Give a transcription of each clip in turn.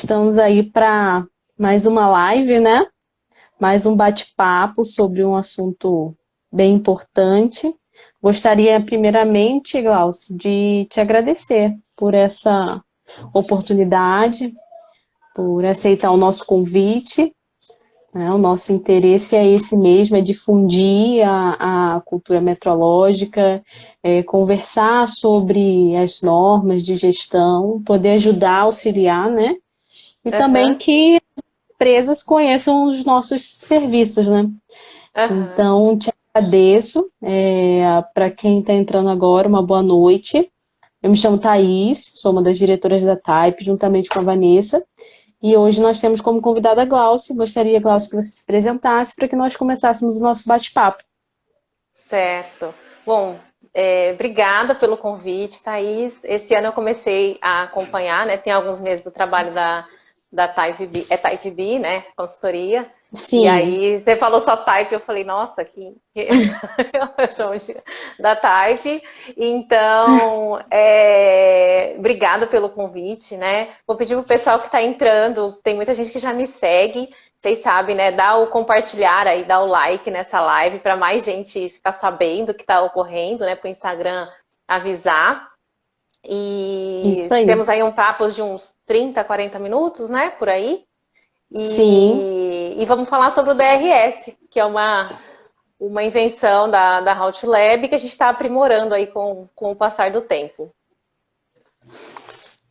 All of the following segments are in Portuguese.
Estamos aí para mais uma live, né? Mais um bate-papo sobre um assunto bem importante. Gostaria, primeiramente, Glaucio, de te agradecer por essa oportunidade, por aceitar o nosso convite, né? O nosso interesse é esse mesmo, é difundir a cultura metrológica, conversar sobre as normas de gestão, poder ajudar, auxiliar, né? E também Aham, que empresas conheçam os nossos serviços, né? aham. Então, te agradeço. Para quem está entrando agora, uma boa noite. Eu me chamo Thaís, sou uma das diretoras da Type, juntamente com a Vanessa. E hoje nós temos como convidada a Glauce. Gostaria, Glauce, que você se apresentasse para que nós começássemos o nosso bate-papo. Certo. Bom, obrigada pelo convite, Thaís. Esse ano eu comecei a acompanhar, né? Tem alguns meses do trabalho da Type B, Type B, né? Consultoria. E Sim, aí você falou só Type, eu falei, nossa, eu chamo da Type. Então, obrigada pelo convite, né? Vou pedir pro pessoal que está entrando, tem muita gente que já me segue. Vocês sabem, né? Dá o compartilhar aí, dá o like nessa live para mais gente ficar sabendo o que está ocorrendo, né? Para o Instagram avisar. isso E aí. temos aí um papo de uns 30, 40 minutos, né? Por aí. Sim. E vamos falar sobre o DRS, que é uma invenção da Hautlab que a gente está aprimorando aí com o passar do tempo.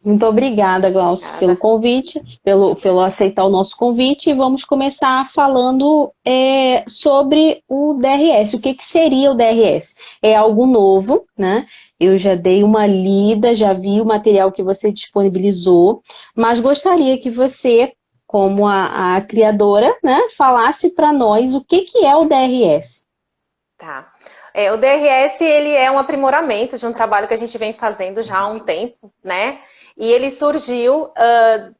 Muito obrigada, Glaucio, pelo Obrigada. convite, pelo aceitar o nosso convite. E vamos começar falando sobre o DRS. O que seria o DRS? É algo novo, né? Eu já dei uma lida, já vi o material que você disponibilizou, mas gostaria que você, como a criadora, né, falasse para nós o que é o DRS. Tá. O DRS ele é um aprimoramento de um trabalho que a gente vem fazendo já há um tempo, né? E ele surgiu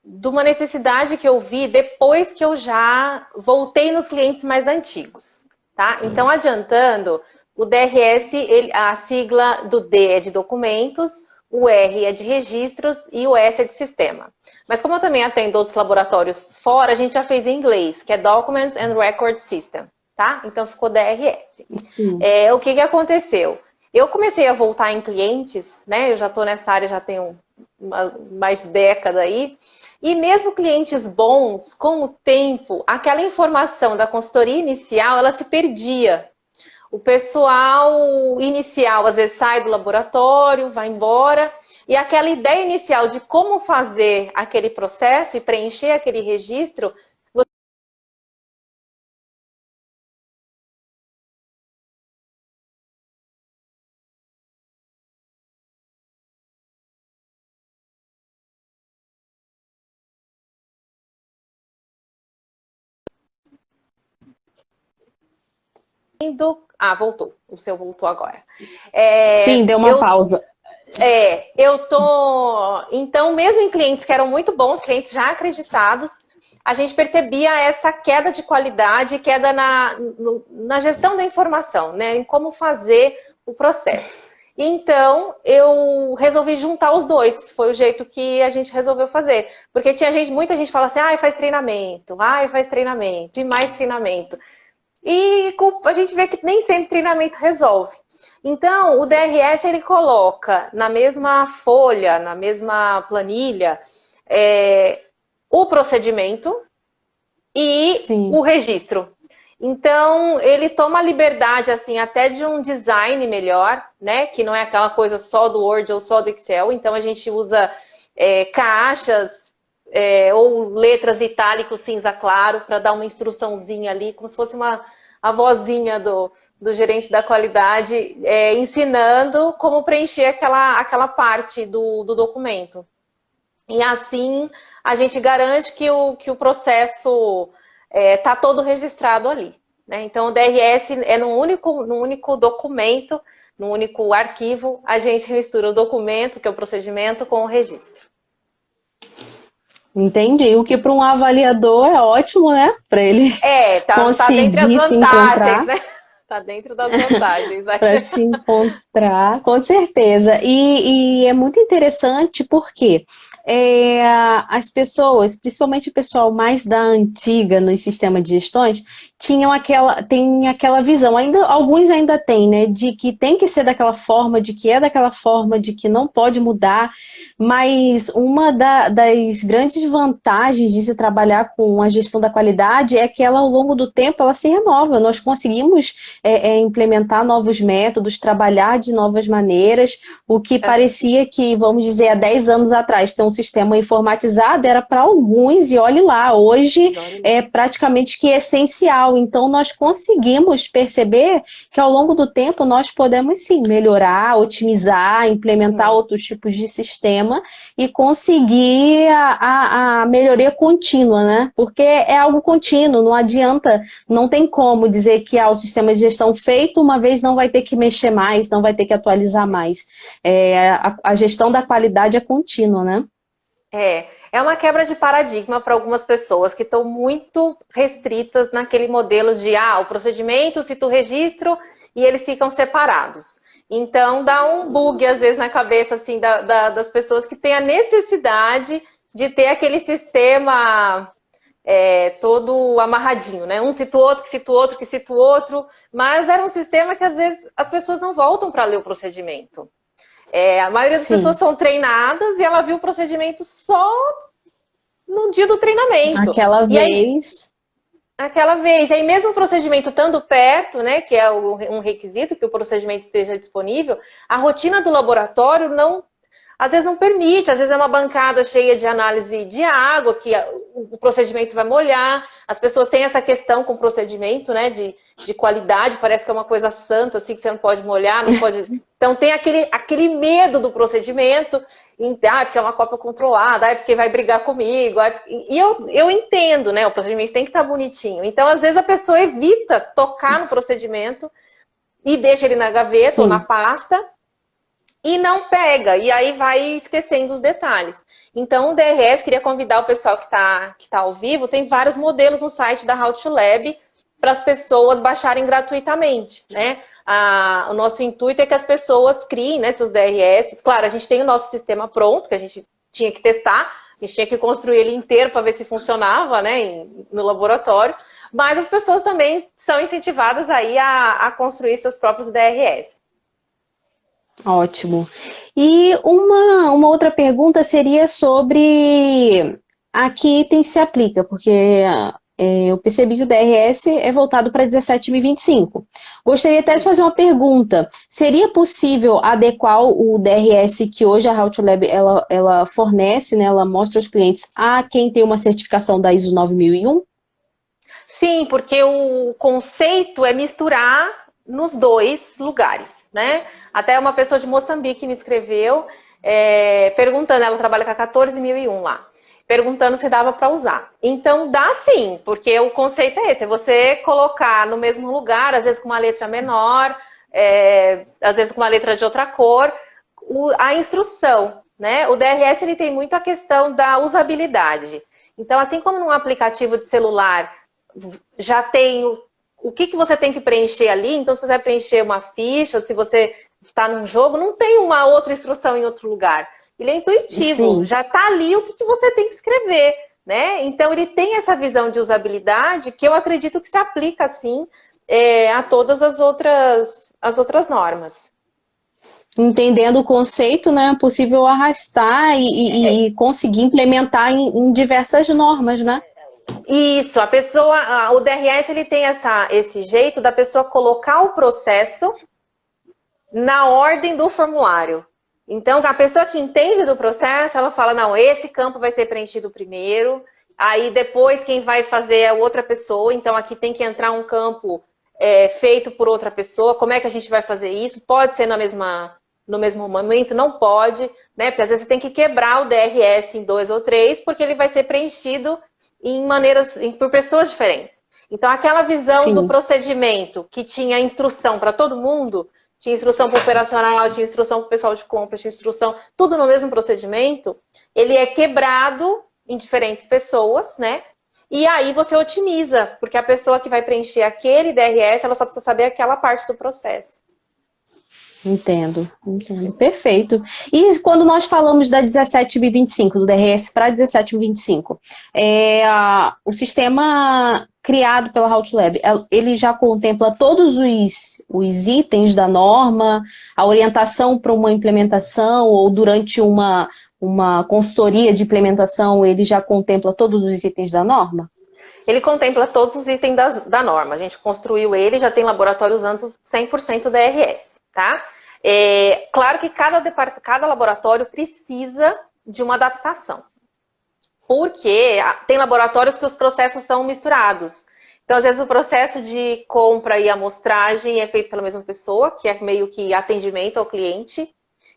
de uma necessidade que eu vi depois que eu já voltei nos clientes mais antigos, tá? Então, adiantando, o DRS, a sigla do D é de documentos, o R é de registros e o S é de sistema. Mas como eu também atendo outros laboratórios fora, a gente já fez em inglês, que é Documents and Record System, tá? Então ficou DRS. Sim. O que aconteceu? Eu comecei a voltar em clientes, né? Eu já estou nessa área já tenho mais de década aí. E mesmo clientes bons, com o tempo, aquela informação da consultoria inicial, ela se perdia. O pessoal inicial às vezes sai do laboratório, vai embora, e aquela ideia inicial de como fazer aquele processo e preencher aquele registro voltou. O seu voltou agora. Sim, deu uma Eu pausa. eu tô. Então, mesmo em clientes que eram muito bons, clientes já acreditados, a gente percebia essa queda de qualidade, queda na gestão da informação, né? Em como fazer o processo. Então, eu resolvi juntar os dois. Foi o jeito que a gente resolveu fazer. Porque tinha gente, muita gente fala assim, faz treinamento, e mais treinamento. E a gente vê que nem sempre treinamento resolve. Então, o DRS ele coloca na mesma folha, na mesma planilha, é, o procedimento e o Sim. registro. Então, ele toma a liberdade, assim, até de um design melhor, né? Que não é aquela coisa só do Word ou só do Excel. Então, a gente usa caixas ou letras itálicos cinza claro para dar uma instruçãozinha ali, como se fosse a vozinha do gerente da qualidade ensinando como preencher aquela parte do documento. E assim a gente garante que o processo está todo registrado ali. Né? Então o DRS é num único documento, num único arquivo, a gente mistura o documento, que é o procedimento, com o registro. Entendi. O que para um avaliador é ótimo, né? Para ele Tá dentre as conseguir se vantagens, encontrar. né? Tá dentro das vantagens. Para se encontrar, com certeza. E é muito interessante porque as pessoas, principalmente o pessoal mais da antiga nos sistemas de gestões, tem aquela visão, ainda, alguns ainda têm, né, de que tem que ser daquela forma, de que é daquela forma, de que não pode mudar, mas uma das grandes vantagens de se trabalhar com a gestão da qualidade é que ela, ao longo do tempo, ela se renova. Nós conseguimos implementar novos métodos, trabalhar de novas maneiras, o que parecia que, vamos dizer, há 10 anos atrás, ter um sistema informatizado era para alguns, e olhe lá, hoje é praticamente que essencial. Então, nós conseguimos perceber que, ao longo do tempo, nós podemos, sim, melhorar, otimizar, implementar outros tipos de sistema e conseguir a melhoria contínua, né? Porque é algo contínuo, não adianta, não tem como dizer que o sistema de gestão feito uma vez não vai ter que mexer mais, não vai ter que atualizar mais. A gestão da qualidade é contínua, né? É uma quebra de paradigma para algumas pessoas que estão muito restritas naquele modelo de o procedimento, cita o registro e eles ficam separados. Então dá um bug às vezes na cabeça assim, das pessoas que têm a necessidade de ter aquele sistema todo amarradinho, né? Um cita o outro, que cita o outro, que cita o outro, mas era um sistema que às vezes as pessoas não voltam para ler o procedimento. A maioria das pessoas são treinadas e ela viu o procedimento só no dia do treinamento. Aquela vez. E aí mesmo o procedimento estando perto, né, que é um requisito que o procedimento esteja disponível, a rotina do laboratório às vezes não permite, às vezes é uma bancada cheia de análise de água, que o procedimento vai molhar, as pessoas têm essa questão com o procedimento, né, de qualidade, parece que é uma coisa santa, assim, que você não pode molhar, não pode... Então tem aquele medo do procedimento, porque é uma cópia controlada, porque vai brigar comigo, e eu entendo, né, o procedimento tem que estar bonitinho, então às vezes a pessoa evita tocar no procedimento e deixa ele na gaveta ou na pasta, e não pega, e aí vai esquecendo os detalhes. Então, o DRS, queria convidar o pessoal que tá ao vivo, tem vários modelos no site da How to Lab para as pessoas baixarem gratuitamente, né? O nosso intuito é que as pessoas criem, né, seus DRS. Claro, a gente tem o nosso sistema pronto, que a gente tinha que testar, a gente tinha que construir ele inteiro para ver se funcionava, né, no laboratório, mas as pessoas também são incentivadas aí a construir seus próprios DRS. Ótimo. E uma outra pergunta seria sobre a que item se aplica, porque eu percebi que o DRS é voltado para 17.025. Gostaria até de fazer uma pergunta. Seria possível adequar o DRS que hoje a How to Lab ela fornece, né, ela mostra aos clientes, a quem tem uma certificação da ISO 9001? Sim, porque o conceito é misturar nos dois lugares, né? Até uma pessoa de Moçambique me escreveu perguntando, ela trabalha com a 14.001 lá, perguntando se dava para usar. Então dá sim, porque o conceito é esse, é você colocar no mesmo lugar, às vezes com uma letra menor, às vezes com uma letra de outra cor, a instrução, né? O DRS ele tem muito a questão da usabilidade. Então, assim como num aplicativo de celular já tem o que você tem que preencher ali, então se você vai preencher uma ficha, ou se você está num jogo, não tem uma outra instrução em outro lugar. Ele é intuitivo, Sim. já está ali o que você tem que escrever, né? Então ele tem essa visão de usabilidade que eu acredito que se aplica, assim, a todas as outras normas. Entendendo o conceito, né, é possível arrastar e conseguir implementar em diversas normas, né? Isso, o DRS ele tem esse jeito da pessoa colocar o processo na ordem do formulário. Então, a pessoa que entende do processo, ela fala, não, esse campo vai ser preenchido primeiro, aí depois quem vai fazer é outra pessoa, então aqui tem que entrar um campo feito por outra pessoa, como é que a gente vai fazer isso? Pode ser no mesmo momento? Não pode, né? Porque às vezes você tem que quebrar o DRS em 2 ou 3, porque ele vai ser preenchido por pessoas diferentes. Então, aquela visão do procedimento que tinha instrução para todo mundo, tinha instrução para o operacional, tinha instrução para o pessoal de compra, tinha instrução, tudo no mesmo procedimento, ele é quebrado em diferentes pessoas, né? E aí você otimiza, porque a pessoa que vai preencher aquele DRS, ela só precisa saber aquela parte do processo. Entendo. Perfeito. E quando nós falamos da 17.025, do DRS para 17.025, o sistema criado pela HowToLab, ele já contempla todos os itens da norma, a orientação para uma implementação, ou durante uma consultoria de implementação, ele já contempla todos os itens da norma? Ele contempla todos os itens da norma. A gente construiu ele, já tem laboratório usando 100% DRS. Tá? Claro que cada laboratório precisa de uma adaptação. Porque tem laboratórios que os processos são misturados. Então, às vezes, o processo de compra e amostragem é feito pela mesma pessoa, que é meio que atendimento ao cliente.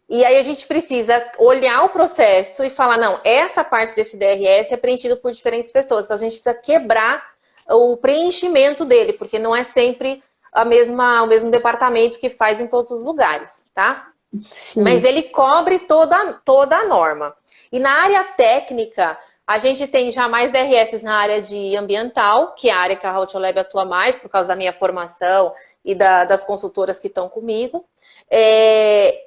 E aí a gente precisa olhar o processo e falar, não, essa parte desse DRS é preenchido por diferentes pessoas. Então, a gente precisa quebrar o preenchimento dele, porque não é sempre o departamento que faz em todos os lugares, tá? Sim. Mas ele cobre toda a norma. E na área técnica, a gente tem já mais DRS na área de ambiental, que é a área que a HowToLab atua mais, por causa da minha formação e das consultoras que estão comigo.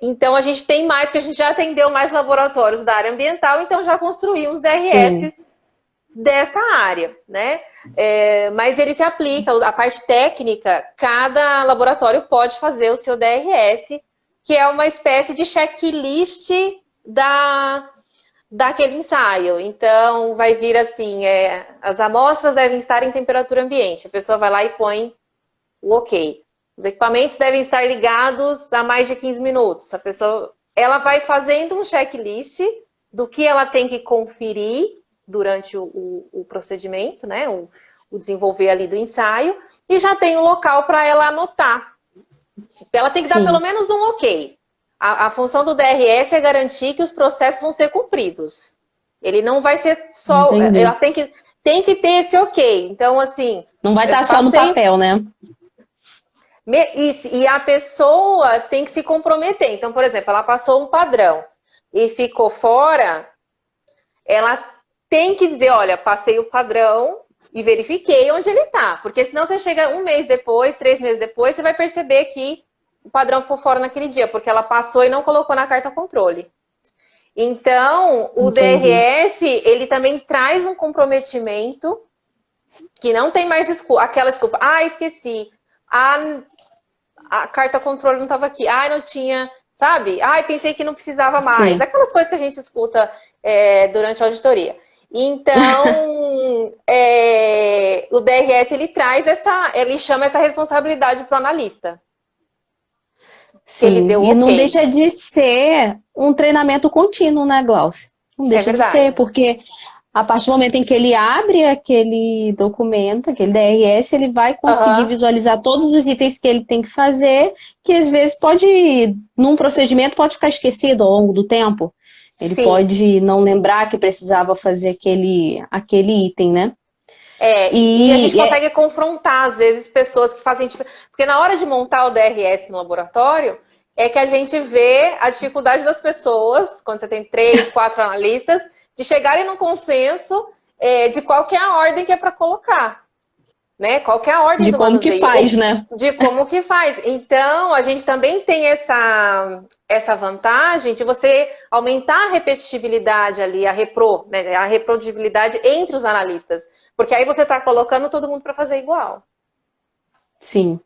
Então, a gente tem mais, porque a gente já atendeu mais laboratórios da área ambiental, então já construímos DRS Sim. dessa área, né? Mas ele se aplica, a parte técnica, cada laboratório pode fazer o seu DRS, que é uma espécie de checklist daquele ensaio. Então, vai vir assim, as amostras devem estar em temperatura ambiente. A pessoa vai lá e põe o OK. Os equipamentos devem estar ligados a mais de 15 minutos. Ela vai fazendo um checklist do que ela tem que conferir durante o procedimento, né? O desenvolver ali do ensaio, e já tem um local para ela anotar. Ela tem que dar pelo menos um OK. A função do DRS é garantir que os processos vão ser cumpridos. Ele não vai ser só... Entendi. Ela tem que ter esse OK. Então, assim... Não vai estar só no papel, né? E a pessoa tem que se comprometer. Então, por exemplo, ela passou um padrão e ficou fora, ela tem que dizer, olha, passei o padrão e verifiquei onde ele está. Porque senão você chega 1 mês depois, 3 meses depois, você vai perceber que o padrão foi fora naquele dia, porque ela passou e não colocou na carta controle. Então, o Entendi. DRS, ele também traz um comprometimento que não tem mais aquela desculpa. Esqueci. A carta controle não estava aqui. Não tinha, sabe? Pensei que não precisava mais. Sim. Aquelas coisas que a gente escuta durante a auditoria. Então, o DRS, ele chama essa responsabilidade para o analista. Sim, ele deu não deixa de ser um treinamento contínuo, né, Glaucia? Não deixa de ser, porque a partir do momento em que ele abre aquele documento, aquele DRS, ele vai conseguir visualizar todos os itens que ele tem que fazer, que às vezes num procedimento, pode ficar esquecido ao longo do tempo. Ele pode não lembrar que precisava fazer aquele item, né? E a gente consegue confrontar, às vezes, pessoas que fazem... Porque na hora de montar o DRS no laboratório, é que a gente vê a dificuldade das pessoas, quando você tem 3, 4 analistas, de chegarem num consenso de qual que é a ordem que é para colocar. Né? Qual que é a ordem do manuseio. De como que faz, né? De como que faz. Então, a gente também tem essa vantagem de você aumentar a repetitividade ali, né? A reprodutibilidade entre os analistas. Porque aí você está colocando todo mundo para fazer igual. Sim.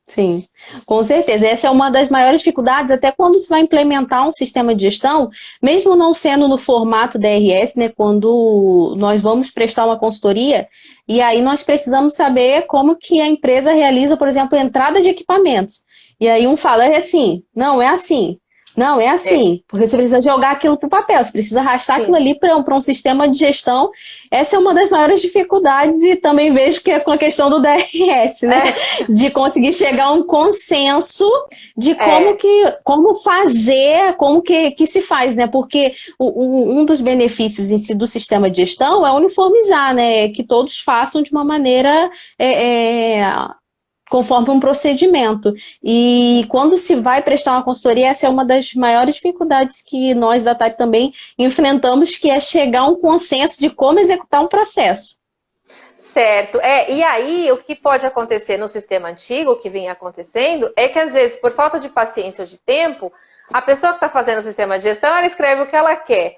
Sim, com certeza. Essa é uma das maiores dificuldades, até quando se vai implementar um sistema de gestão, mesmo não sendo no formato DRS, né, quando nós vamos prestar uma consultoria, e aí nós precisamos saber como que a empresa realiza, por exemplo, a entrada de equipamentos. E aí um fala, assim, não, é assim. Não, é assim, porque você precisa jogar aquilo para o papel, você precisa arrastar aquilo ali para um sistema de gestão. Essa é uma das maiores dificuldades, e também vejo que é com a questão do DRS, né? De conseguir chegar a um consenso de como fazer, como que se faz, né? Porque um dos benefícios em si do sistema de gestão é uniformizar, né? Que todos façam de uma maneira... conforme um procedimento. E quando se vai prestar uma consultoria, essa é uma das maiores dificuldades que nós da TAP também enfrentamos, que é chegar a um consenso de como executar um processo. Certo. E aí, o que pode acontecer no sistema antigo, o que vinha acontecendo, é que às vezes, por falta de paciência ou de tempo, a pessoa que está fazendo o sistema de gestão, ela escreve o que ela quer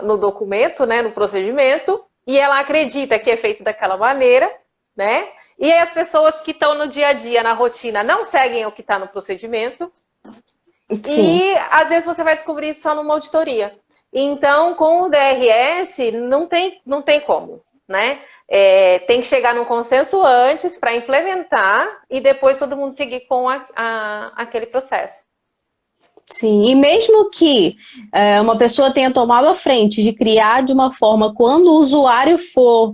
no documento, né, no procedimento, e ela acredita que é feito daquela maneira, né? E aí as pessoas que estão no dia a dia, na rotina, não seguem o que está no procedimento, Sim. e às vezes você vai descobrir isso só numa auditoria. Então, com o DRS, não tem como, né? Tem que chegar num consenso antes para implementar e depois todo mundo seguir com aquele processo. Sim, e mesmo que uma pessoa tenha tomado a frente de criar de uma forma, quando o usuário for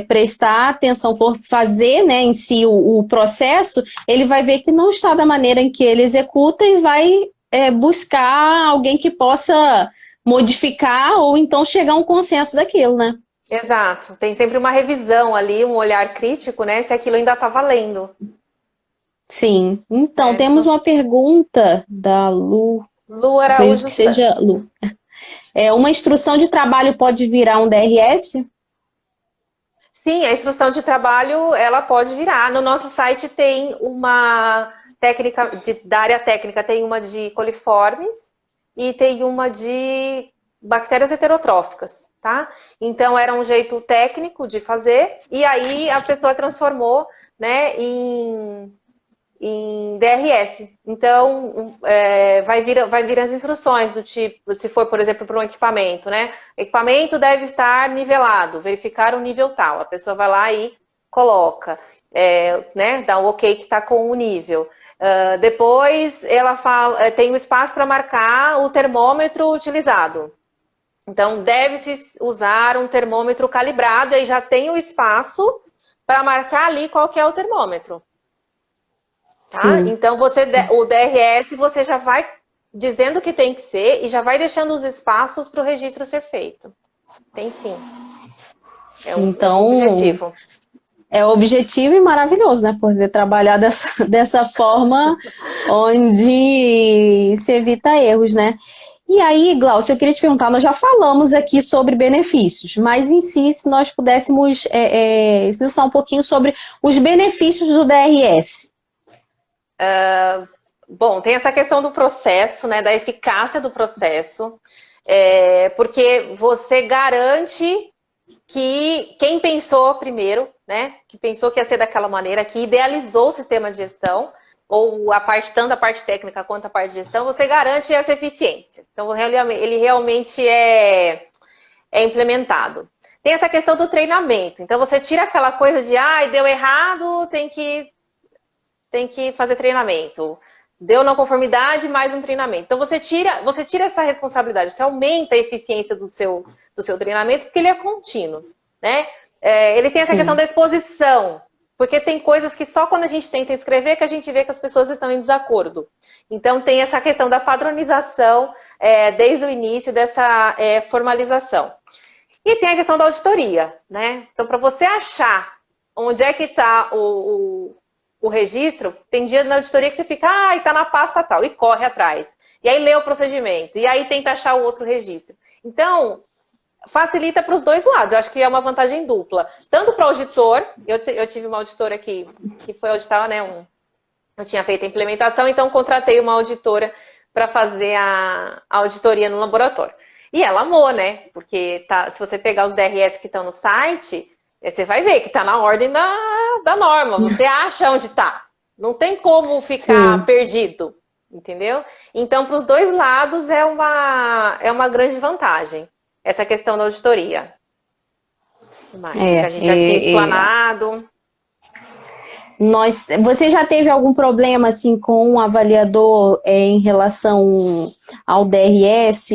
prestar atenção, for fazer, né, em si o processo, ele vai ver que não está da maneira em que ele executa e vai buscar alguém que possa modificar ou então chegar a um consenso daquilo, né? Exato. Tem sempre uma revisão ali, um olhar crítico, né? Se aquilo ainda está valendo. Sim. Então, temos Certo. uma pergunta da Lu. Lu Acredito Araújo que seja Santos. Lu. Uma instrução de trabalho pode virar um DRS? Sim, a instrução de trabalho, ela pode virar. No nosso site tem uma técnica, da área técnica, tem uma de coliformes e tem uma de bactérias heterotróficas, tá? Então, era um jeito técnico de fazer e aí a pessoa transformou, né, em DRS. Então, vai vir as instruções do tipo, se for, por exemplo, para um equipamento, né? O equipamento deve estar nivelado, verificar o nível tal. A pessoa vai lá e coloca, né? Dá um ok que está com o nível. Depois, ela fala, tem o espaço para marcar o termômetro utilizado. Então, deve-se usar um termômetro calibrado, e aí já tem o espaço para marcar ali qual que é o termômetro. Tá? Sim. Então, o DRS você já vai dizendo que tem que ser e já vai deixando os espaços para o registro ser feito. Tem sim. É um Então, objetivo. é objetivo e maravilhoso, né? Poder trabalhar dessa forma onde se evita erros, né? E aí, Glaucio, eu queria te perguntar, nós já falamos aqui sobre benefícios, mas em si, se nós pudéssemos esmiuçar um pouquinho sobre os benefícios do DRS. Bom, tem essa questão do processo, né, da eficácia do processo, porque você garante que quem pensou primeiro, né, que pensou que ia ser daquela maneira, que idealizou o sistema de gestão, ou tanto a parte técnica quanto a parte de gestão, você garante essa eficiência. Então, ele realmente é implementado. Tem essa questão do treinamento. Então, você tira aquela coisa de, deu errado, tem que fazer treinamento. Deu não conformidade, mais um treinamento. Então, você tira essa responsabilidade, você aumenta a eficiência do seu treinamento, porque ele é contínuo, né? Ele tem essa Sim. questão da exposição, porque tem coisas que só quando a gente tenta escrever que a gente vê que as pessoas estão em desacordo. Então, tem essa questão da padronização desde o início dessa formalização. E tem a questão da auditoria, né? Então, para você achar onde é que está o registro, tem dia na auditoria que você fica, está na pasta tal, e corre atrás. E aí lê o procedimento, e aí tenta achar o outro registro. Então, facilita para os dois lados. Eu acho que é uma vantagem dupla. Tanto para o auditor, eu tive uma auditora que foi auditar, né? Eu tinha feito a implementação, então contratei uma auditora para fazer a auditoria no laboratório. E ela amou, né? Porque se você pegar os DRS que estão no site, você vai ver que está na ordem da norma. Você acha onde está. Não tem como ficar perdido, entendeu? Então, para os dois lados, é uma grande vantagem essa questão da auditoria. Que a gente já tinha explanado. Você já teve algum problema assim com um avaliador em relação ao DRS?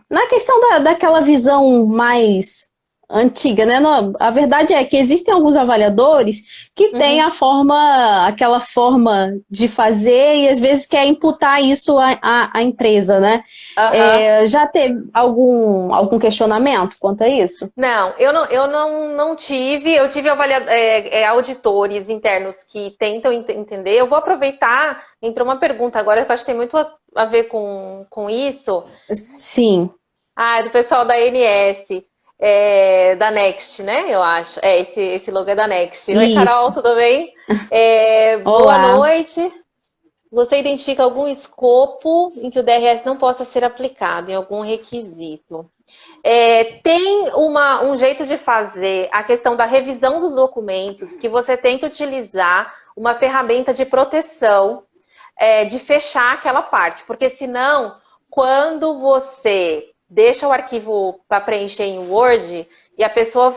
Na questão daquela visão mais antiga, né? A verdade é que existem alguns avaliadores que têm aquela forma de fazer e às vezes quer imputar isso à empresa, né? Já teve algum questionamento quanto a isso? Não, eu não tive. Eu tive auditores internos que tentam entender. Eu vou aproveitar, entrou uma pergunta agora que eu acho que tem muito a ver com isso. Sim. É do pessoal da ANS. da Next, né? Eu acho. Esse logo é da Next. Oi, Carol, Isso. tudo bem? Boa Olá. noite. Você identifica algum escopo em que o DRS não possa ser aplicado, em algum requisito? Tem um jeito de fazer a questão da revisão dos documentos, que você tem que utilizar uma ferramenta de proteção, de fechar aquela parte, porque senão, quando você deixa o arquivo para preencher em Word e a pessoa,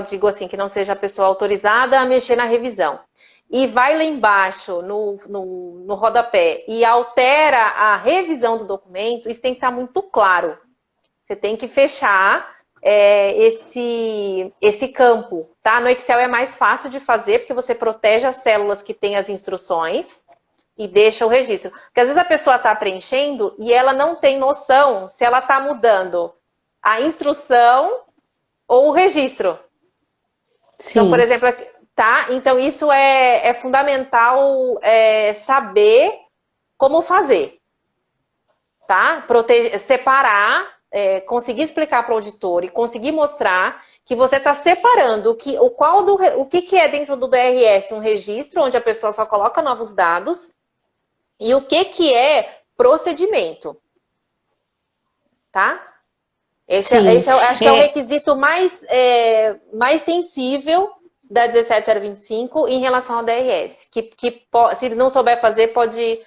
digo assim, que não seja a pessoa autorizada a mexer na revisão, e vai lá embaixo no rodapé e altera a revisão do documento, isso tem que estar muito claro. Você tem que fechar esse campo, tá? No Excel é mais fácil de fazer, porque você protege as células que têm as instruções e deixa o registro. Porque às vezes a pessoa está preenchendo e ela não tem noção se ela está mudando a instrução ou o registro. Então, por Sim, exemplo, tá? Então, isso é fundamental saber como fazer, tá? Separar, conseguir explicar para o auditor e conseguir mostrar que você está separando o que é dentro do DRS um registro, onde a pessoa só coloca novos dados, e o que é procedimento, tá? sim. Acho que é o É, requisito mais sensível da 17025 em relação ao DRS. Se ele não souber fazer, pode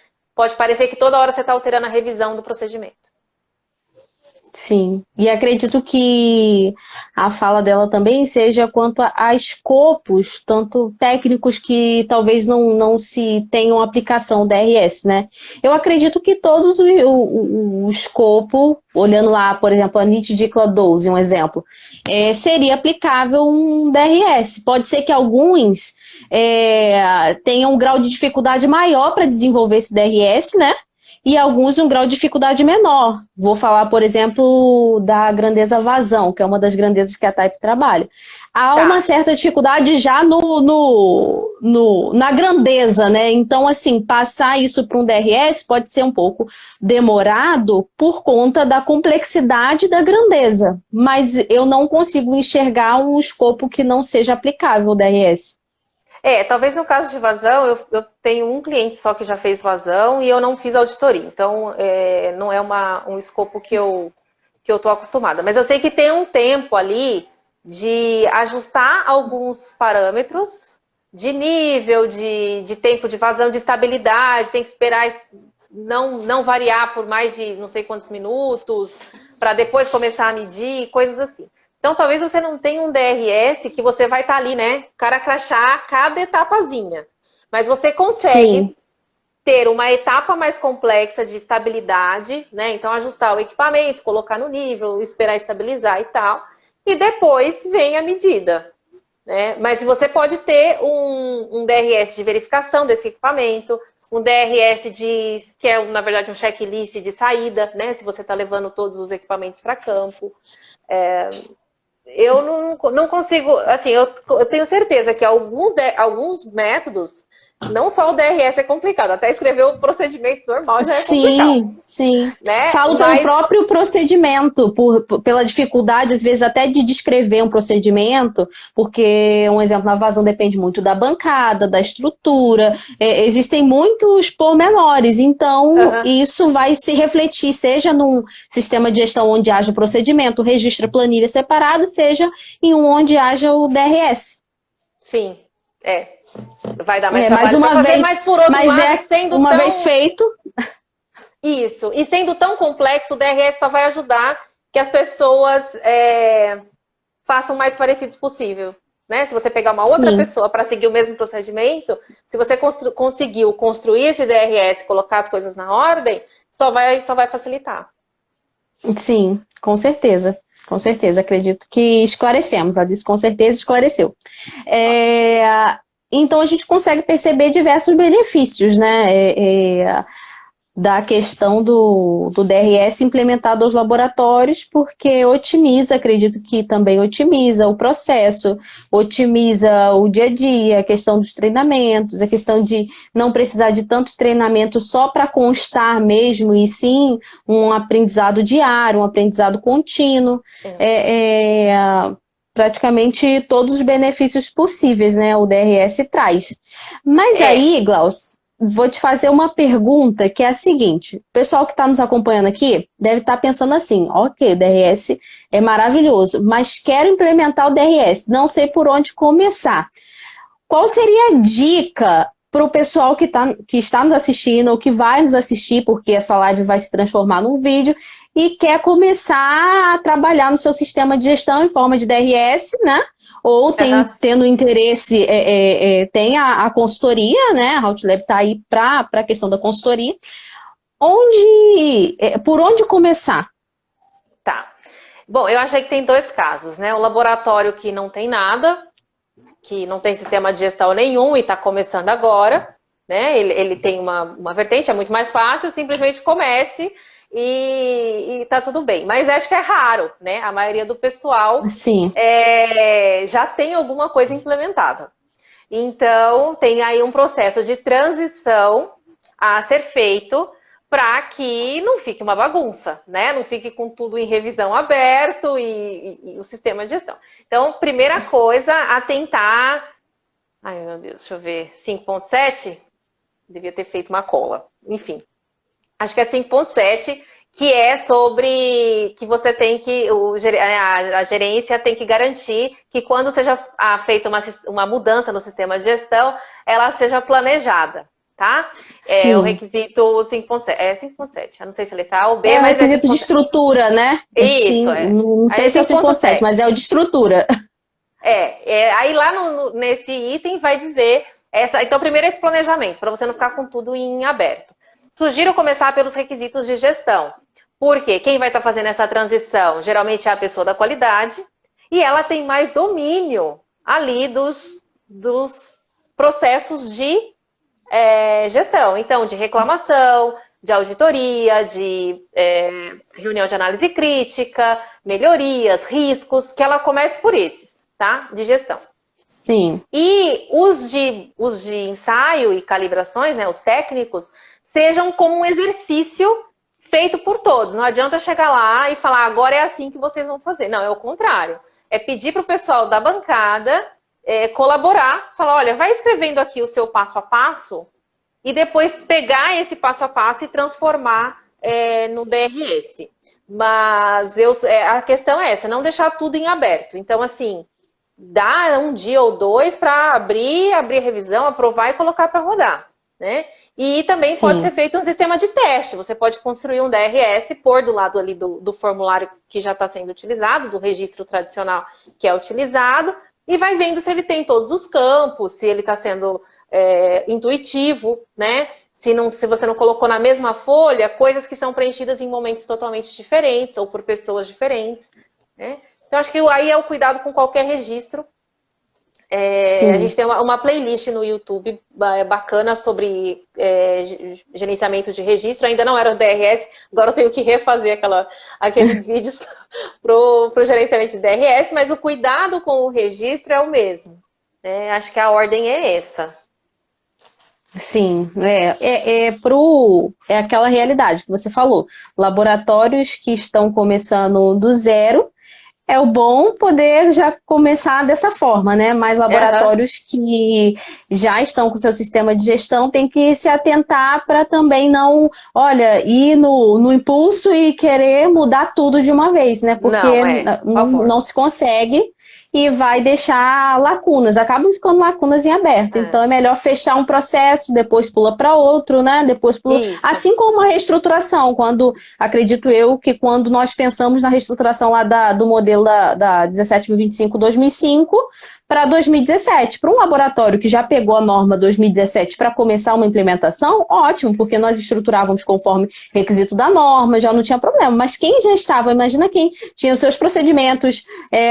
parecer que toda hora você está alterando a revisão do procedimento. sim, e acredito que a fala dela também seja quanto a escopos, tanto técnicos que talvez não se tenham aplicação DRS, né? Eu acredito que todos o escopo, olhando lá, por exemplo, a NIT-DICLA 12, um exemplo, seria aplicável um DRS. Pode ser que alguns tenham um grau de dificuldade maior para desenvolver esse DRS, né? E alguns um grau de dificuldade menor. Vou falar, por exemplo, da grandeza vazão, que é uma das grandezas que a Type trabalha. Há uma Tá. certa dificuldade já na grandeza, né? Então, assim, passar isso para um DRS pode ser um pouco demorado por conta da complexidade da grandeza. Mas eu não consigo enxergar um escopo que não seja aplicável ao DRS. Talvez no caso de vazão, eu tenho um cliente só que já fez vazão e eu não fiz auditoria. Então, não é um escopo que eu estou acostumada. Mas eu sei que tem um tempo ali de ajustar alguns parâmetros de nível, de tempo de vazão, de estabilidade, tem que esperar não variar por mais de não sei quantos minutos, para depois começar a medir, coisas assim. Então, talvez você não tenha um DRS que você vai estar ali, né? Cara crachar cada etapazinha. Mas você Sim, consegue ter uma etapa mais complexa de estabilidade, né? Então, ajustar o equipamento, colocar no nível, esperar estabilizar e tal. E depois vem a medida, né? Mas você pode ter um DRS de verificação desse equipamento, um DRS que é, na verdade, um checklist de saída, né? Se você está levando todos os equipamentos para campo. Eu não consigo, assim, eu tenho certeza que alguns métodos, não só o DRS é complicado, até escrever o procedimento normal já é complicado, sim, sim. né? Falo pelo Mas, próprio procedimento, pela dificuldade, às vezes, até de descrever um procedimento, porque, um exemplo, na vazão depende muito da bancada, da estrutura, existem muitos pormenores, então isso vai se refletir, seja num sistema de gestão onde haja o procedimento, registra planilha separada, seja em um onde haja o DRS. sim, vai dar mais Mas trabalho para fazer, mas por outro lado, sendo uma vez tão feito, isso, e sendo tão complexo, o DRS só vai ajudar que as pessoas façam o mais parecidos possível. Né? Se você pegar uma outra sim. pessoa para seguir o mesmo procedimento, se você conseguiu construir esse DRS, colocar as coisas na ordem, só vai facilitar. Sim, com certeza. Com certeza, acredito que esclarecemos. Ela disse com certeza esclareceu. Então a gente consegue perceber diversos benefícios, né? da questão do DRS implementado aos laboratórios, porque otimiza, acredito que também otimiza o processo, otimiza o dia a dia, a questão dos treinamentos, a questão de não precisar de tantos treinamentos só para constar mesmo, e sim um aprendizado diário, um aprendizado contínuo. Praticamente todos os benefícios possíveis, né, o DRS traz. Mas aí, Glaucio, vou te fazer uma pergunta que é a seguinte: o pessoal que está nos acompanhando aqui deve estar pensando assim, ok, o DRS é maravilhoso, mas quero implementar o DRS, não sei por onde começar. Qual seria a dica para o pessoal que está nos assistindo ou que vai nos assistir, porque essa live vai se transformar num vídeo, e quer começar a trabalhar no seu sistema de gestão em forma de DRS, né? Ou tendo interesse, tem a consultoria, né? A Hautlab está aí para a questão da consultoria. Por onde começar? Tá. Bom, eu achei que tem dois casos, né? O laboratório que não tem nada, que não tem sistema de gestão nenhum e está começando agora, né? Ele tem uma vertente, é muito mais fácil, simplesmente comece e tá tudo bem. Mas acho que é raro, né? A maioria do pessoal já tem alguma coisa implementada. Então, tem aí um processo de transição a ser feito para que não fique uma bagunça, né? Não fique com tudo em revisão aberto e o sistema de gestão. Então, primeira coisa a tentar... Ai, meu Deus, deixa eu ver. 5.7? Devia ter feito uma cola. Enfim. Acho que é 5.7, que é sobre que você tem que... a gerência tem que garantir que quando seja feita uma mudança no sistema de gestão, ela seja planejada. Tá? É o requisito 5.7. É 5.7. Eu não sei se é letra A ou B, mas é o requisito de estrutura, né? Isso, Não sei se é o 5.7, mas é o de estrutura. Aí lá nesse item vai dizer... Então, primeiro é esse planejamento, para você não ficar com tudo em aberto. Sugiro começar pelos requisitos de gestão. Porque quem vai estar fazendo essa transição geralmente é a pessoa da qualidade e ela tem mais domínio ali dos processos de gestão. Então, de reclamação, de auditoria, de reunião de análise crítica, melhorias, riscos, que ela comece por esses, tá? De gestão. Sim. E os de ensaio e calibrações, né, os técnicos, sejam como um exercício feito por todos. Não adianta chegar lá e falar, agora é assim que vocês vão fazer. Não, é o contrário. É pedir para o pessoal da bancada colaborar, falar, olha, vai escrevendo aqui o seu passo a passo e depois pegar esse passo a passo e transformar no DRS. Mas a questão é essa, não deixar tudo em aberto. Então, assim, dá um dia ou dois para abrir a revisão, aprovar e colocar para rodar, né? E também pode ser feito um sistema de teste. Você pode construir um DRS, pôr do lado ali do formulário que já está sendo utilizado, do registro tradicional que é utilizado, e vai vendo se ele tem todos os campos, se ele está sendo intuitivo, né? Se você não colocou na mesma folha coisas que são preenchidas em momentos totalmente diferentes ou por pessoas diferentes, né? Então, acho que aí é o cuidado com qualquer registro. A gente tem uma playlist no YouTube bacana sobre gerenciamento de registro. Ainda não era o DRS, agora eu tenho que refazer aqueles vídeos para o gerenciamento de DRS, mas o cuidado com o registro é o mesmo. Acho que a ordem é essa. Sim, é aquela realidade que você falou. Laboratórios que estão começando do zero, é o bom poder já começar dessa forma, né? Mas laboratórios que já estão com seu sistema de gestão têm que se atentar para também não, ir no impulso e querer mudar tudo de uma vez, né? Porque não se consegue e vai deixar lacunas, acabam ficando lacunas em aberto. Então é melhor fechar um processo, depois pula para outro, né? Depois pula... Assim como a reestruturação, acredito eu que quando nós pensamos na reestruturação lá do modelo da 17.025/2005 para 2017, para um laboratório que já pegou a norma 2017 para começar uma implementação, ótimo, porque nós estruturávamos conforme requisito da norma, já não tinha problema. Mas quem já estava, imagina quem tinha os seus procedimentos,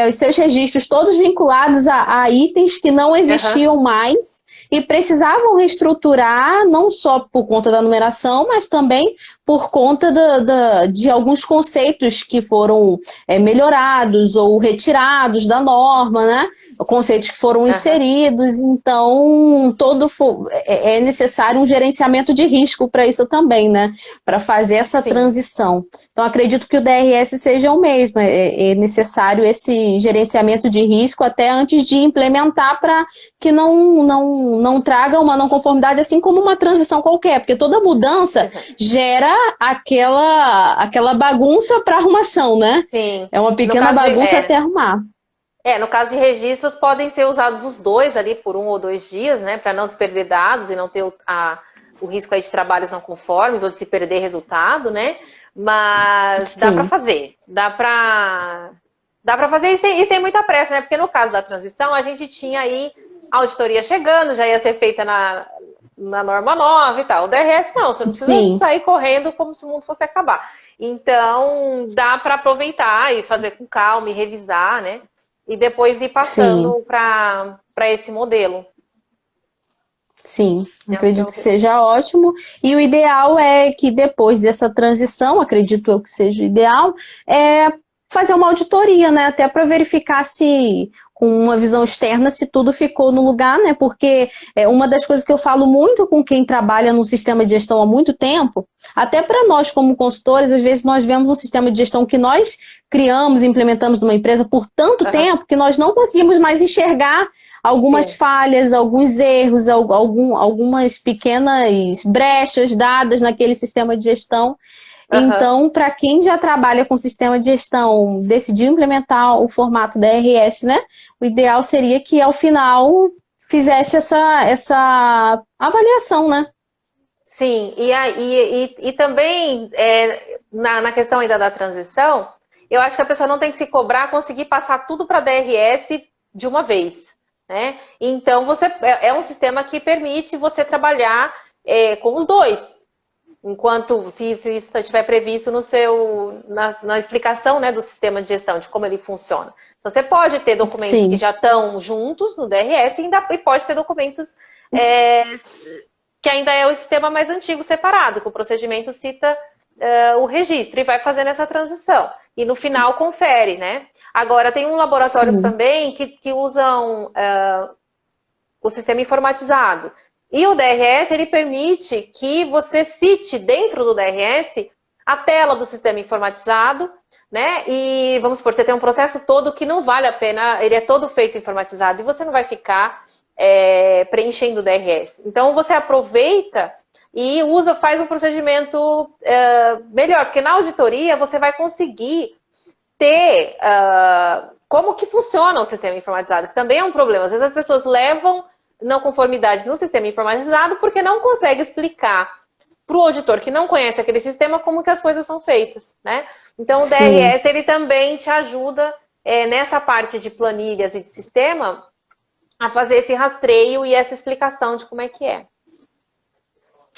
os seus registros todos vinculados a itens que não existiam mais e precisavam reestruturar, não só por conta da numeração, mas também por conta de alguns conceitos que foram melhorados ou retirados da norma, né? Conceitos que foram inseridos, então é necessário um gerenciamento de risco para isso também, né? Para fazer essa transição. Então, acredito que o DRS seja o mesmo, é necessário esse gerenciamento de risco até antes de implementar para que não traga uma não conformidade, assim como uma transição qualquer, porque toda mudança gera aquela bagunça para arrumação, né? Sim. É uma pequena bagunça até arrumar. No caso de registros, podem ser usados os dois ali por 1 ou 2 dias, né? Para não se perder dados e não ter o risco aí de trabalhos não conformes ou de se perder resultado, né? Mas dá para fazer. Dá para fazer e sem muita pressa, né? Porque no caso da transição, a gente tinha aí a auditoria chegando, já ia ser feita na norma nova e tal. O DRS não, você não precisa sair correndo como se o mundo fosse acabar. Então, dá para aproveitar e fazer com calma e revisar, né? E depois ir passando para esse modelo. Sim, acredito que seja ótimo. E o ideal é que depois dessa transição, acredito eu que seja o ideal, é fazer uma auditoria, né? Até para verificar se, com uma visão externa, se tudo ficou no lugar, né? Porque uma das coisas que eu falo muito com quem trabalha no sistema de gestão há muito tempo, até para nós como consultores, às vezes nós vemos um sistema de gestão que nós criamos, implementamos numa empresa por tanto tempo que nós não conseguimos mais enxergar algumas falhas, alguns erros, algumas pequenas brechas dadas naquele sistema de gestão. Então, para quem já trabalha com sistema de gestão, decidiu implementar o formato DRS, né? O ideal seria que, ao final, fizesse essa avaliação, né? Sim, e também, na questão ainda da transição, eu acho que a pessoa não tem que se cobrar conseguir passar tudo para DRS de uma vez, né? Então, é um sistema que permite você trabalhar com os dois. Enquanto, se isso estiver previsto na explicação, né, do sistema de gestão, de como ele funciona. Então, você pode ter documentos que já estão juntos no DRS e pode ter documentos que ainda é o sistema mais antigo separado, que o procedimento cita o registro e vai fazendo essa transição. E no final confere, né? Agora, tem laboratórios também que usam o sistema informatizado. E o DRS, ele permite que você cite dentro do DRS a tela do sistema informatizado, né? E vamos supor, você tem um processo todo que não vale a pena, ele é todo feito informatizado e você não vai ficar preenchendo o DRS. Então, você aproveita e faz um procedimento melhor, porque na auditoria você vai conseguir ter como que funciona o sistema informatizado, que também é um problema. Às vezes as pessoas levam não conformidade no sistema informatizado porque não consegue explicar para o auditor que não conhece aquele sistema como que as coisas são feitas, né? Então o DRS ele também te ajuda nessa parte de planilhas e de sistema a fazer esse rastreio e essa explicação de como é que é.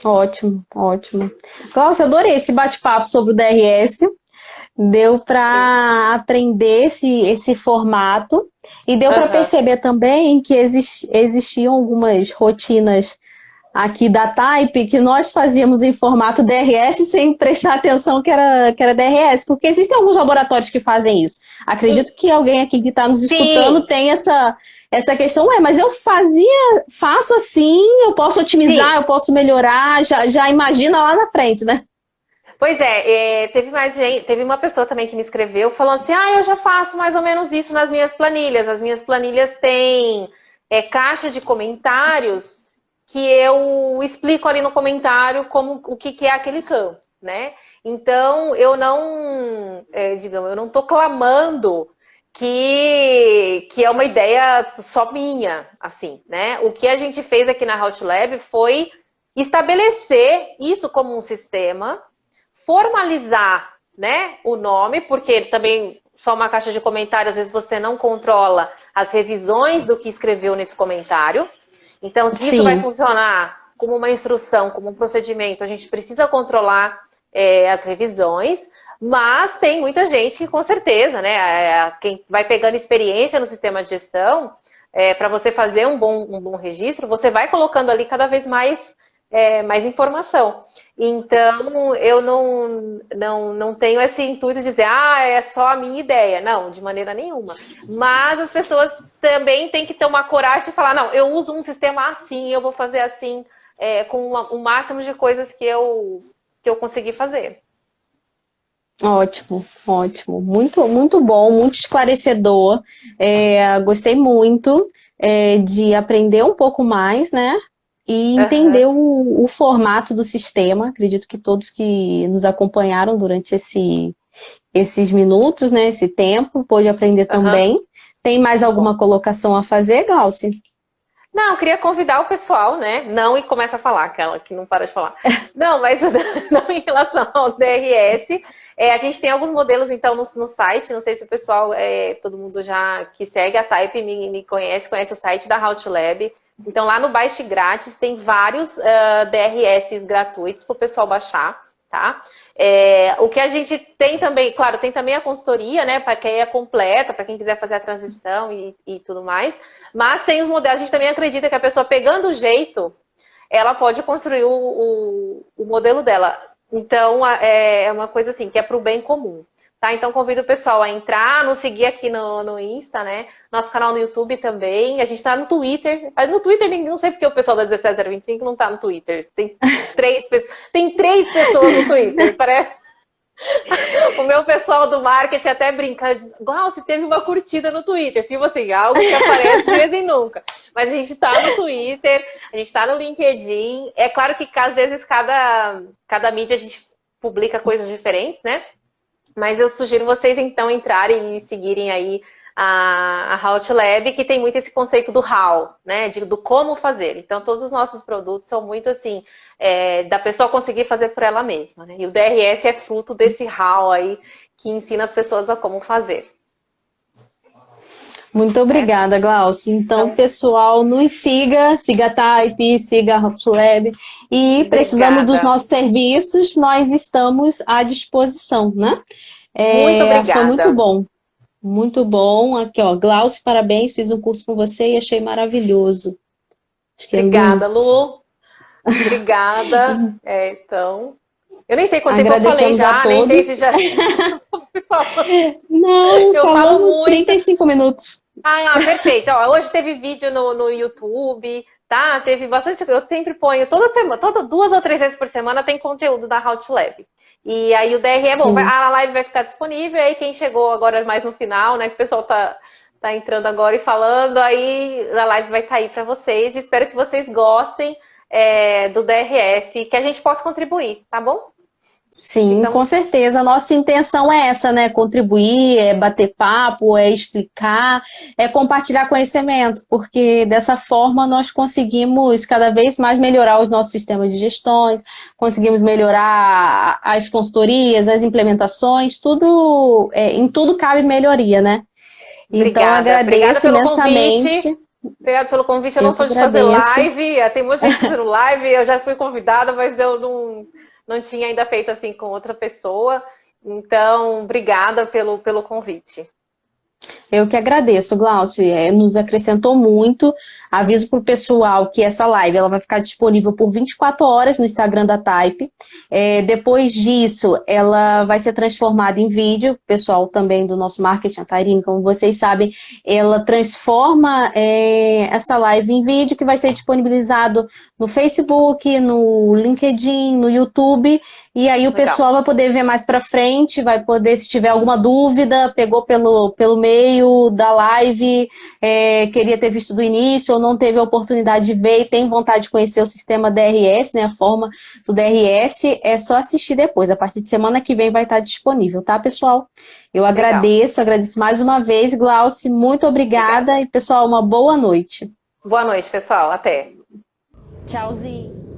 Ótimo, ótimo. Cláudia, adorei esse bate-papo sobre o DRS. Deu para aprender esse formato e deu para perceber também que existiam algumas rotinas aqui da Type que nós fazíamos em formato DRS sem prestar atenção que era DRS, porque existem alguns laboratórios que fazem isso. Acredito que alguém aqui que está nos escutando tem essa questão, mas eu faço assim, eu posso otimizar, eu posso melhorar, já imagina lá na frente, né? Pois teve uma pessoa também que me escreveu falando assim, eu já faço mais ou menos isso nas minhas planilhas. As minhas planilhas têm caixa de comentários que eu explico ali no comentário o que é aquele campo, né? Então, eu não estou clamando que é uma ideia só minha, assim, né? O que a gente fez aqui na HowToLab foi estabelecer isso como um sistema, formalizar, né, o nome, porque também só uma caixa de comentários, às vezes você não controla as revisões do que escreveu nesse comentário. Então, se isso vai funcionar como uma instrução, como um procedimento, a gente precisa controlar as revisões, mas tem muita gente que, com certeza, né, quem vai pegando experiência no sistema de gestão, para você fazer um bom registro, você vai colocando ali cada vez mais informação. Então, eu não tenho esse intuito de dizer, é só a minha ideia. Não, de maneira nenhuma. Mas as pessoas também têm que ter uma coragem de falar, não, eu uso um sistema assim, eu vou fazer assim, com o máximo de coisas que eu consegui fazer. Ótimo, ótimo. Muito, muito bom, muito esclarecedor. Gostei muito de aprender um pouco mais, né? E entender Uhum. o formato do sistema. Acredito que todos que nos acompanharam durante esses minutos, né? Esse tempo, pôde aprender Uhum. também. Tem mais Bom. alguma colocação a fazer, Glauci? Não, eu queria convidar o pessoal, né? Não e começa a falar, aquela que não para de falar. Não, mas não em relação ao DRS. A gente tem alguns modelos, então, no site. Não sei se o pessoal, todo mundo já que segue a Type me conhece o site da How to Lab. Então, lá no Baixe Grátis tem vários DRS gratuitos para o pessoal baixar, tá? O que a gente tem também, claro, tem também a consultoria, né? Para quem é completa, para quem quiser fazer a transição e tudo mais. Mas tem os modelos, a gente também acredita que a pessoa pegando o jeito, ela pode construir o modelo dela. Então, é uma coisa assim, que é para o bem comum. Tá? Então, convido o pessoal a entrar, nos seguir aqui no Insta, né? Nosso canal no YouTube também. A gente está no Twitter. Mas no Twitter, não sei porque o pessoal da 17025 não está no Twitter. Tem três pessoas no Twitter, parece. O meu pessoal do marketing até brinca. Glauci, teve uma curtida no Twitter. Tipo assim, algo que aparece de vez em nunca. Mas a gente tá no Twitter, a gente tá no LinkedIn. É claro que às vezes cada mídia a gente publica coisas diferentes, né? Mas eu sugiro vocês então entrarem e seguirem aí a How to Lab, que tem muito esse conceito do how, né? Do como fazer. Então, todos os nossos produtos são muito assim, da pessoa conseguir fazer por ela mesma, né? E o DRS é fruto desse how aí, que ensina as pessoas a como fazer. Muito obrigada, Glauci. Então, pessoal, nos siga a Type, siga a How to Lab. E precisando dos Obrigada. nossos serviços, nós estamos à disposição, né? Muito Foi muito obrigada. bom. Muito bom. Aqui, ó, Glauci, parabéns. Fiz um curso com você e achei maravilhoso. Acho que é Obrigada, lindo. Lu. Obrigada. Então, eu nem sei quanto tempo eu falei Agradecemos a já, nem sei se todos. já fui falando. Não, Eu falo falamos muito. 35 minutos. Perfeito. Ó, hoje teve vídeo no YouTube, tá? Teve bastante. Eu sempre ponho, toda semana, 2 ou 3 vezes por semana tem conteúdo da How to Lab. E aí o DR é bom, Sim. a live vai ficar disponível, aí quem chegou agora mais no final, né? Que o pessoal tá entrando agora e falando, aí a live vai estar aí para vocês. Espero que vocês gostem do DRS, que a gente possa contribuir, tá bom? Sim, Então, com certeza. A nossa intenção é essa, né? Contribuir, é bater papo, é explicar, é compartilhar conhecimento, porque dessa forma nós conseguimos cada vez mais melhorar os nossos sistemas de gestões, conseguimos melhorar as consultorias, as implementações, tudo, em tudo cabe melhoria, né? Então, obrigada. Obrigada agradeço pelo convite. imensamente. Obrigada pelo convite. Eu Eu não que sou de fazer agradeço. live. Tem muita gente fazendo live. Eu já fui convidada, mas eu não tinha ainda feito assim com outra pessoa. Então, obrigada pelo convite. Eu que agradeço, Glaucio, nos acrescentou muito. Aviso para o pessoal que essa live ela vai ficar disponível por 24 horas no Instagram da Type. Depois disso, ela vai ser transformada em vídeo. O pessoal também do nosso marketing, a Tairine, como vocês sabem, ela transforma essa live em vídeo que vai ser disponibilizado no Facebook, no LinkedIn, no YouTube. E aí o Legal. pessoal vai poder ver mais para frente, vai poder, se tiver alguma dúvida, pegou pelo meio da live, queria ter visto do início ou não teve a oportunidade de ver e tem vontade de conhecer o sistema DRS, né, a forma do DRS, é só assistir depois. A partir de semana que vem vai estar disponível, tá, pessoal? Eu Legal. agradeço mais uma vez, Glauci, muito obrigada. E, pessoal, uma boa noite. Boa noite, pessoal. Até. Tchauzinho.